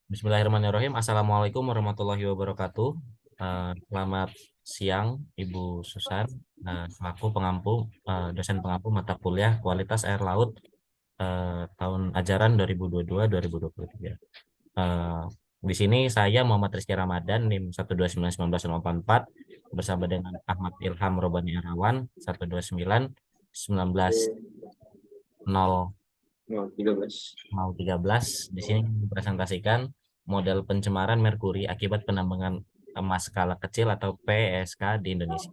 Bismillahirrahmanirrahim. Assalamualaikum warahmatullahi wabarakatuh. Selamat siang, Ibu Susan, selaku pengampu, dosen pengampu mata kuliah Kualitas Air Laut tahun ajaran 2022-2023. Eh, di sini saya Muhammad Rizky Ramadan, NIM 1291984, bersama dengan Ahmad Ilham Robani Arawan, 1291900. 13. Mau 13 di sini mempresentasikan model pencemaran merkuri akibat penambangan emas skala kecil atau PSK di Indonesia.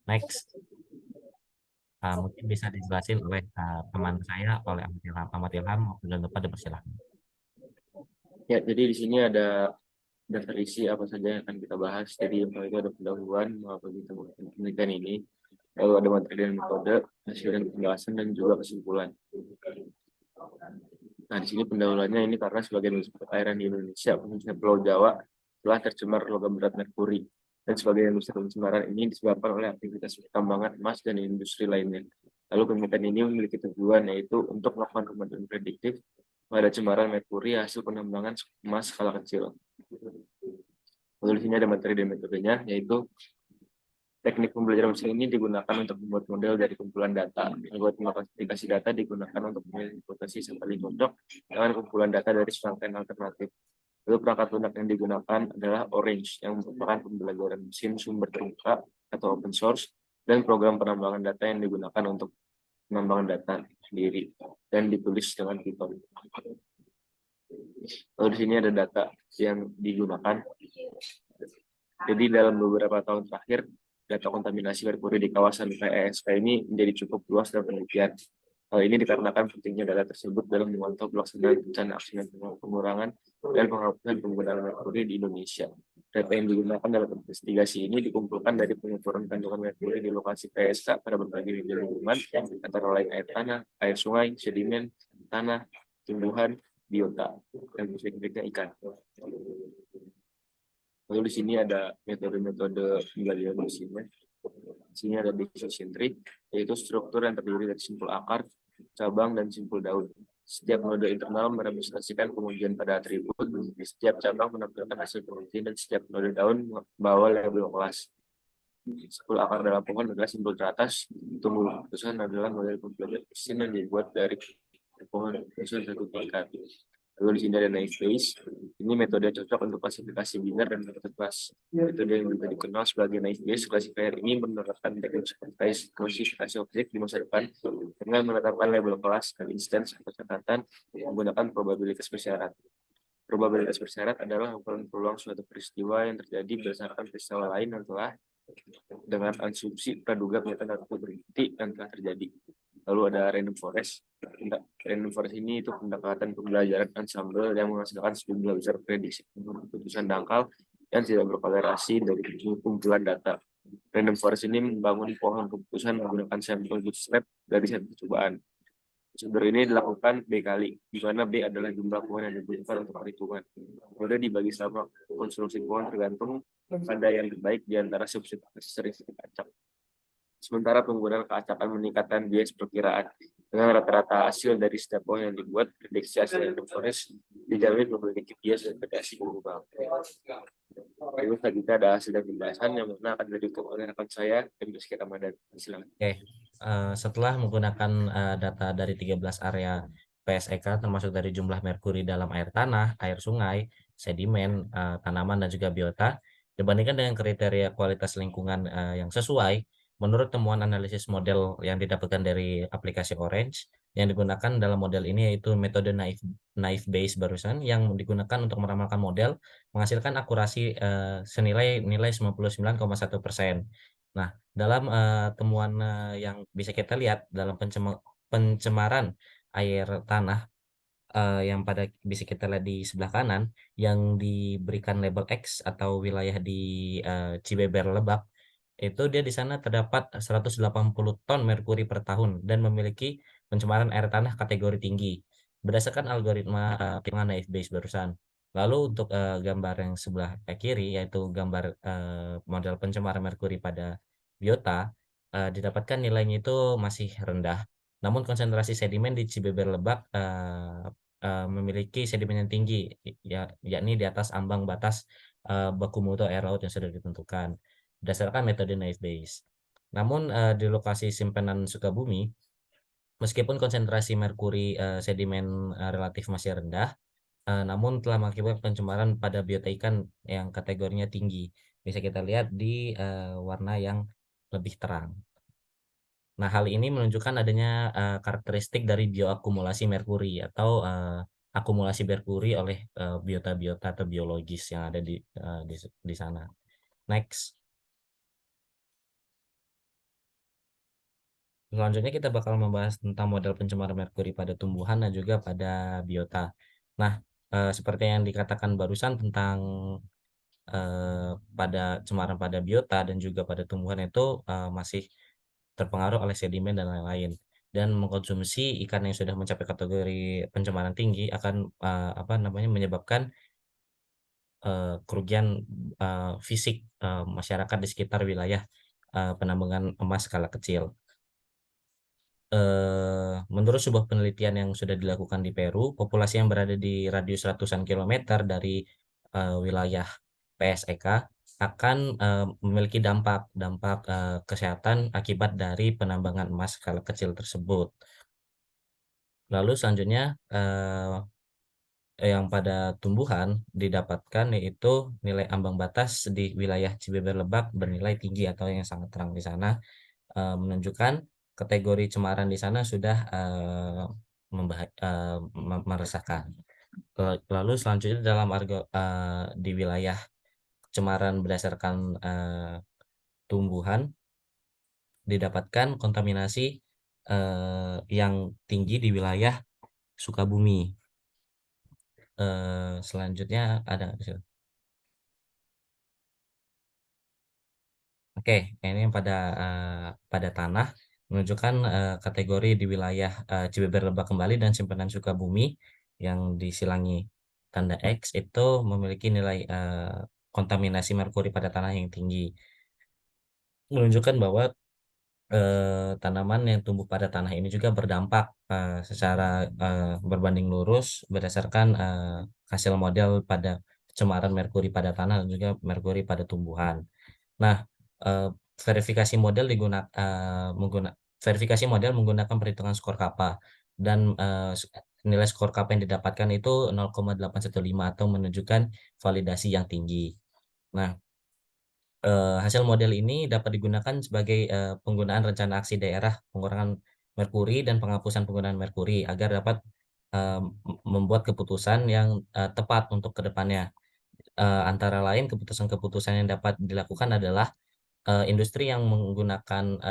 Next. Mungkin bisa dijelasin oleh teman saya, oleh Ahmad Ilham. Ahmad Ilham, dan dapat dipersilakan. Ya, jadi di sini ada daftar isi apa saja yang akan kita bahas. Jadi yang pertama itu ada pendahuluan mengapa kita melakukan penelitian ini, lalu ada materi dan metode, hasil dan penjelasan, dan juga kesimpulan. Nah, di sini pendahuluannya ini karena sebagian besar perairan di Indonesia, khususnya Pulau Jawa, telah tercemar logam berat merkuri. Dan sebagian besar pencemaran ini disebabkan oleh aktivitas pertambangan emas dan industri lainnya. Lalu penelitian ini memiliki tujuan yaitu untuk melakukan pemantauan prediktif pada cemaran merkuri hasil penambangan emas skala kecil. Lalu di sini ada materi dan metodenya, yaitu teknik pembelajaran mesin ini digunakan untuk membuat model dari kumpulan data. Algoritma klasifikasi data digunakan untuk memilih hipotesi sampling cocok dengan kumpulan data dari serangkaian alternatif. Lalu perangkat lunak yang digunakan adalah Orange, yang merupakan pembelajaran mesin sumber terbuka atau open source, dan program penambangan data yang digunakan untuk penambangan data sendiri dan ditulis dengan Python. Lalu di sini ada data yang digunakan. Jadi dalam beberapa tahun terakhir, data kontaminasi merkuri di kawasan PESK ini menjadi cukup luas dan penelitian. Hal ini dikarenakan pentingnya data tersebut dalam memantau pelaksanaan rencana aksi pengurangan dan penghapusan penggunaan merkuri di Indonesia. Data yang digunakan dalam investigasi ini dikumpulkan dari pengukuran kandungan merkuri di lokasi PSK pada berbagai media lingkungan, antara lain air tanah, air sungai, sedimen, tanah, tumbuhan, biota, dan berikutnya ikan. Lalu di sini ada metode-metode penggalian mesinnya. Di sini ada decision tree, yaitu struktur yang terdiri dari simpul akar, cabang, dan simpul daun. Setiap node internal merepresentasikan pengujian pada atribut, setiap cabang menampilkan hasil pengujian, dan setiap node daun membawa label kelas. Simpul akar dalam pohon adalah simpul teratas, tumbuh keputusan adalah model pembelajaran mesin yang dibuat dari pohon keputusan satu tingkat. Lalu di sini ada naive Bayes. Ini metode yang cocok untuk klasifikasi biner dan metode kelas. Metode yang juga dikenal sebagai naive Bayes classifier ini menerapkan teknik klasifikasi objek di masa depan dengan menetapkan label kelas dan instance atau catatan menggunakan probabilitas bersyarat. Probabilitas bersyarat adalah ukuran peluang suatu peristiwa yang terjadi berdasarkan peristiwa lain yang telah dengan asumsi praduga kenyataan atau berhenti yang telah terjadi. Lalu ada random forest. Random forest ini itu pendekatan pembelajaran ensemble yang menghasilkan sejumlah besar prediksi keputusan dangkal yang tidak berkorelasi dari kumpulan data. Random forest ini membangun pohon keputusan menggunakan sampel bootstrap dari satu percobaan. Prosedur ini dilakukan B kali, di mana B adalah jumlah pohon yang dibutuhkan untuk perhitungan. Kemudian dibagi sama konstruksi pohon tergantung pada yang terbaik di antara subset sering acak. Sementara penggunaan keacakan meningkatkan bias perkiraan. Dengan rata-rata hasil dari setiap pohon yang dibuat, prediksi hasil random forest dijamin memiliki bias dan variasi berubah. Lalu selanjutnya ada hasil dan pembahasan yang mana akan didukung oleh rekan saya, Rizky Ramadan. Silakan. Oke, setelah menggunakan data dari 13 area PSEK termasuk dari jumlah merkuri dalam air tanah, air sungai, sedimen, tanaman dan juga biota, dibandingkan dengan kriteria kualitas lingkungan yang sesuai, menurut temuan analisis model yang didapatkan dari aplikasi Orange, yang digunakan dalam model ini yaitu metode naive Bayes barusan yang digunakan untuk meramalkan model menghasilkan akurasi senilai nilai 99,1%. Nah, dalam temuan yang bisa kita lihat dalam pencemaran air tanah yang pada bisa kita lihat di sebelah kanan yang diberikan label X atau wilayah di Cibeber Lebak, itu dia di sana terdapat 180 ton merkuri per tahun dan memiliki pencemaran air tanah kategori tinggi berdasarkan algoritma perhitungan naive Bayes barusan. Lalu untuk gambar yang sebelah kiri yaitu gambar model pencemaran merkuri pada biota, didapatkan nilainya itu masih rendah Namun konsentrasi sedimen di Cibeber Lebak memiliki sedimen yang tinggi, yakni di atas ambang batas baku mutu air laut yang sudah ditentukan berdasarkan metode Naive Bayes. Namun di lokasi simpanan Sukabumi, meskipun konsentrasi merkuri sedimen relatif masih rendah, namun telah mengakibatkan pencemaran pada biota ikan yang kategorinya tinggi. Bisa kita lihat di warna yang lebih terang. Nah, hal ini menunjukkan adanya karakteristik dari bioakumulasi merkuri atau akumulasi merkuri oleh biota-biota atau biologis yang ada di sana. Next. Selanjutnya kita bakal membahas tentang model pencemaran merkuri pada tumbuhan dan juga pada biota. Nah, seperti yang dikatakan barusan tentang pada cemaran pada biota dan juga pada tumbuhan itu masih terpengaruh oleh sedimen dan lain-lain. Dan mengkonsumsi ikan yang sudah mencapai kategori pencemaran tinggi akan apa namanya menyebabkan kerugian fisik masyarakat di sekitar wilayah penambangan emas skala kecil. Menurut sebuah penelitian yang sudah dilakukan di Peru, populasi yang berada di radius ratusan kilometer dari wilayah PSEK akan memiliki dampak kesehatan akibat dari penambangan emas skala kecil tersebut. Lalu selanjutnya yang pada tumbuhan didapatkan yaitu nilai ambang batas di wilayah Cibeber Lebak bernilai tinggi atau yang sangat terang di sana menunjukkan kategori cemaran di sana sudah meresahkan. Lalu selanjutnya dalam di wilayah cemaran berdasarkan tumbuhan didapatkan kontaminasi yang tinggi di wilayah Sukabumi. Selanjutnya ada nggak di situ? Oke, ini yang pada tanah menunjukkan kategori di wilayah Cibeber Lebak kembali dan simpanan Sukabumi yang disilangi tanda X itu memiliki nilai kontaminasi merkuri pada tanah yang tinggi, menunjukkan bahwa tanaman yang tumbuh pada tanah ini juga berdampak secara berbanding lurus berdasarkan hasil model pada pencemaran merkuri pada tanah dan juga merkuri pada tumbuhan. Nah, eh, verifikasi model verifikasi model menggunakan perhitungan skor kappa dan nilai skor kappa yang didapatkan itu 0,815 atau menunjukkan validasi yang tinggi. Nah, hasil model ini dapat digunakan sebagai penggunaan rencana aksi daerah pengurangan merkuri dan penghapusan penggunaan merkuri agar dapat eh, membuat keputusan yang tepat untuk kedepannya. Antara lain keputusan-keputusan yang dapat dilakukan adalah industri yang menggunakan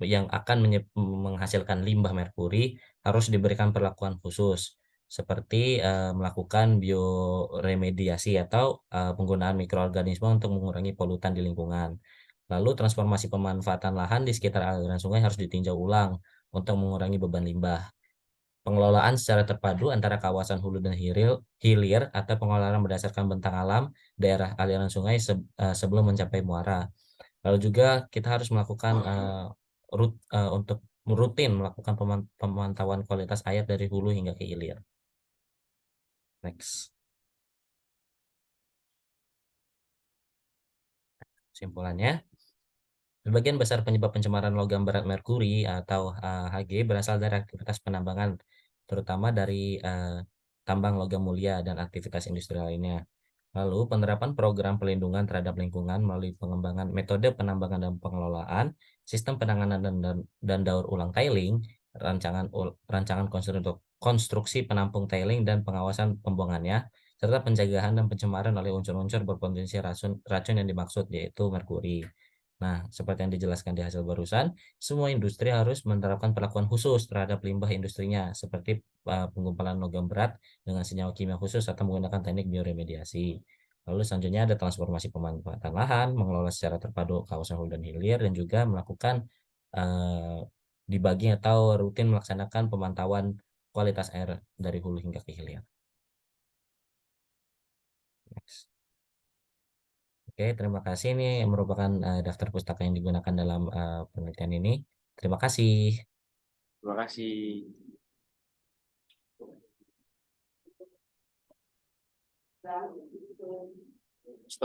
yang akan menghasilkan limbah merkuri harus diberikan perlakuan khusus seperti melakukan bioremediasi atau penggunaan mikroorganisme untuk mengurangi polutan di lingkungan. Lalu transformasi pemanfaatan lahan di sekitar aliran sungai harus ditinjau ulang untuk mengurangi beban limbah. Pengelolaan secara terpadu antara kawasan hulu dan hilir atau pengelolaan berdasarkan bentang alam daerah aliran sungai sebelum mencapai muara. Lalu juga kita harus melakukan untuk rutin melakukan pemantauan kualitas air dari hulu hingga ke hilir. Next. Simpulannya, sebagian besar penyebab pencemaran logam berat merkuri atau Hg berasal dari aktivitas penambangan, terutama dari tambang logam mulia dan aktivitas industri lainnya. Lalu, penerapan program pelindungan terhadap lingkungan melalui pengembangan metode penambangan dan pengelolaan, sistem penanganan dan daur ulang tiling, rancangan konstruksi penampung tiling dan pengawasan pembuangannya, serta pencegahan dan pencemaran oleh unsur-unsur berpotensi racun yang dimaksud yaitu merkuri. Nah, seperti yang dijelaskan di hasil barusan, semua industri harus menerapkan perlakuan khusus terhadap limbah industrinya, seperti penggumpalan logam berat dengan senyawa kimia khusus atau menggunakan teknik bioremediasi. Lalu selanjutnya ada transformasi pemanfaatan lahan, mengelola secara terpadu kawasan hulu dan hilir, dan juga melakukan eh, debugging atau rutin melaksanakan pemantauan kualitas air dari hulu hingga ke hilir. Next. Oke, terima kasih. Ini merupakan daftar pustaka yang digunakan dalam penelitian ini. Terima kasih. Terima kasih.